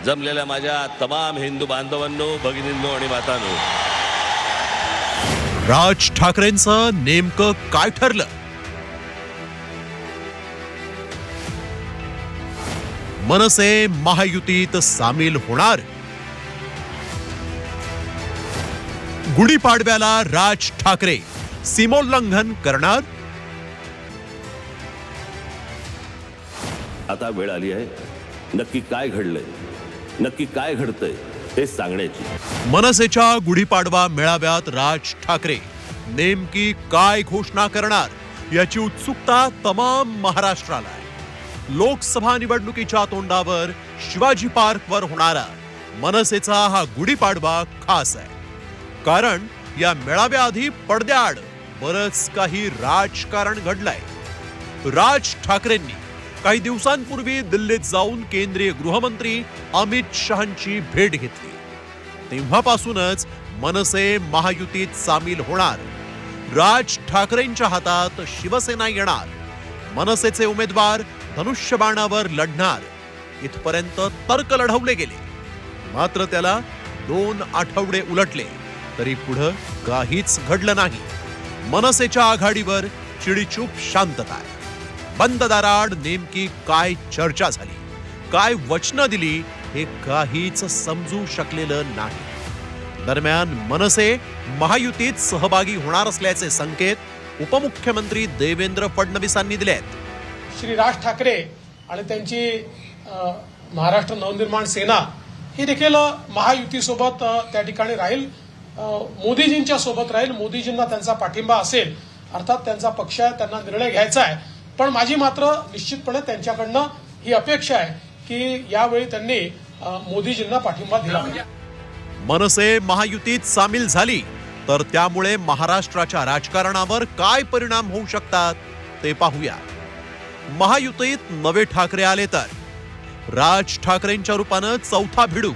जमलेल्या माझ्या तमाम हिंदू बांधवांनो, भगिनींनो आणि मातांनो, राज ठाकरेंचं नेमकं काय ठरलं? मनसे महायुतीत सामील होणार? गुढीपाडव्याला राज ठाकरे सीमोल्लंघन करणार? आता वेळ आली आहे नक्की काय घडलंय, नक्की काय घडतंय हे सांगण्याची। मनसेच्या गुढीपाडवा मेळाव्यात राज ठाकरे नेमकी काय घोषणा करणार याची उत्सुकता तमाम महाराष्ट्राला आहे। लोकसभा निवडणुकीच्या तोंडावर शिवाजी पार्कवर होणारा मनसेचा हा गुढीपाडवा खास आहे, कारण या मेळाव्याआधी पडद्याआड बरंच काही राजकारण घडलंय। राज ठाकरेंनी काही दिवसांपूर्वी दिल्लीत जाऊन केंद्रीय गृहमंत्री अमित शहांची भेट घेतली। तेव्हापासूनच मनसे महायुतीत सामील होणार, राज ठाकरेंच्या हातात शिवसेना येणार, मनसेचे उमेदवार धनुष्यबाणावर लढणार इथपर्यंत तर्क लढवले गेले। मात्र त्याला 2 आठवडे उलटले तरी पुढे काहीच घडलं नाही। मनसेच्या आघाडीवर चिडीचूप शांतता आहे। बंद दाराआड नेमकी काय चर्चा झाली, काय वचनं दिली हे काहीच समजू शकलेलं नाही। दरम्यान मनसे महायुतीत सहभागी होणार असल्याचे संकेत उपमुख्यमंत्री देवेंद्र फडणवीसांनी दिलेत। श्री राज ठाकरे आणि त्यांची महाराष्ट्र नवनिर्माण सेना ही देखील महायुतीसोबत त्या ठिकाणी राहील, मोदीजींच्या सोबत राहील, मोदीजींना त्यांचा पाठिंबा असेल, अर्थात त्यांचा पक्ष आहे, त्यांना निर्णय घ्यायचा आहे। पण माझी मात्र निश्चितपणे त्यांच्याकडनं ही अपेक्षा आहे की यावेळी त्यांनी मोदीजींना पाठिंबा दिला पाहिजे। मनसे महायुतीत सामील झाली तर त्यामुळे महाराष्ट्राच्या राजकारणावर काय परिणाम होऊ शकतात ते पाहूया। महायुतीत नवे ठाकरे आले तर राज ठाकरेंच्या रूपानं चौथा भिडू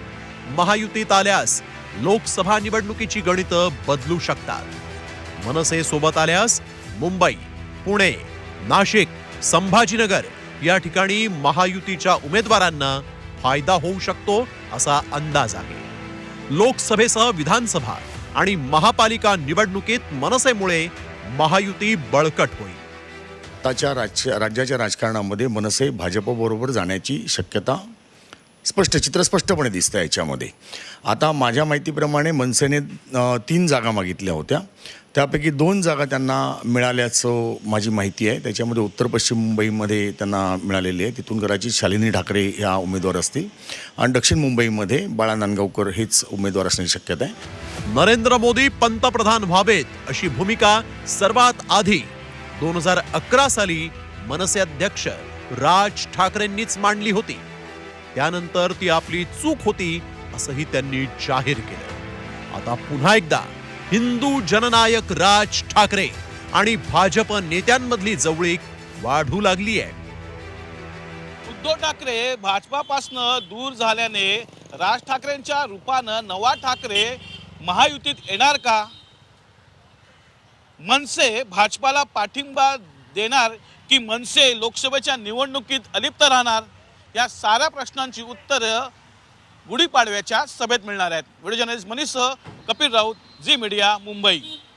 महायुतीत आल्यास लोकसभा निवडणुकीची गणितं बदलू शकतात। मनसे सोबत आल्यास मुंबई, पुणे, नाशिक, संभाजीनगर या ठिकाणी महायुतीच्या उमेदवारांना फायदा होऊ शकतो असा अंदाज आहे। लोकसभेसह विधानसभा आणि महापालिका निवडणुकीत मनसेमुळे महायुती बळकट होईल। राज्याच्या राजकारणामध्ये मनसे भाजपबरोबर जाण्याची शक्यता चित्र स्पष्टपणे दिसतं याच्यामध्ये। आता माझ्या माहितीप्रमाणे मनसेने 3 जागा मागितल्या होत्या, त्यापैकी 2 जागा त्यांना मिळाल्याचं माझी माहिती आहे। त्याच्यामध्ये उत्तर पश्चिम मुंबईमध्ये त्यांना मिळालेली आहे, तिथून कदाचित शालिनी ठाकरे ह्या उमेदवार असतील, आणि दक्षिण मुंबईमध्ये बाळा नांदगावकर हेच उमेदवार असण्याची शक्यता आहे। नरेंद्र मोदी पंतप्रधान व्हावेत अशी भूमिका सर्वात आधी 2011 साली मनसे अध्यक्ष राज ठाकरेंनीच मांडली होती। त्यानंतर ती आपली चूक होती असंही त्यांनी जाहीर केलं। आता पुन्हा एकदा हिंदू जननायक राज ठाकरे आणि भाजप नेत्यांमधली जवळीक वाढू लागली आहे। उद्धव ठाकरे भाजपापासून दूर झाल्याने राज ठाकरेंच्या रूपानं नवा ठाकरे महायुतीत येणार का? मनसे भाजपाला पाठिंबा देणार की मनसे लोकसभेच्या निवडणुकीत अलिप्त राहणार? या साऱ्या प्रश्नांची उत्तरं गुढीपाडव्याच्या सभेत मिळणार आहेत। व्हिडिओ जर्नलिस्ट मनीषसह कपिल राऊत, झी मीडिया, मुंबई।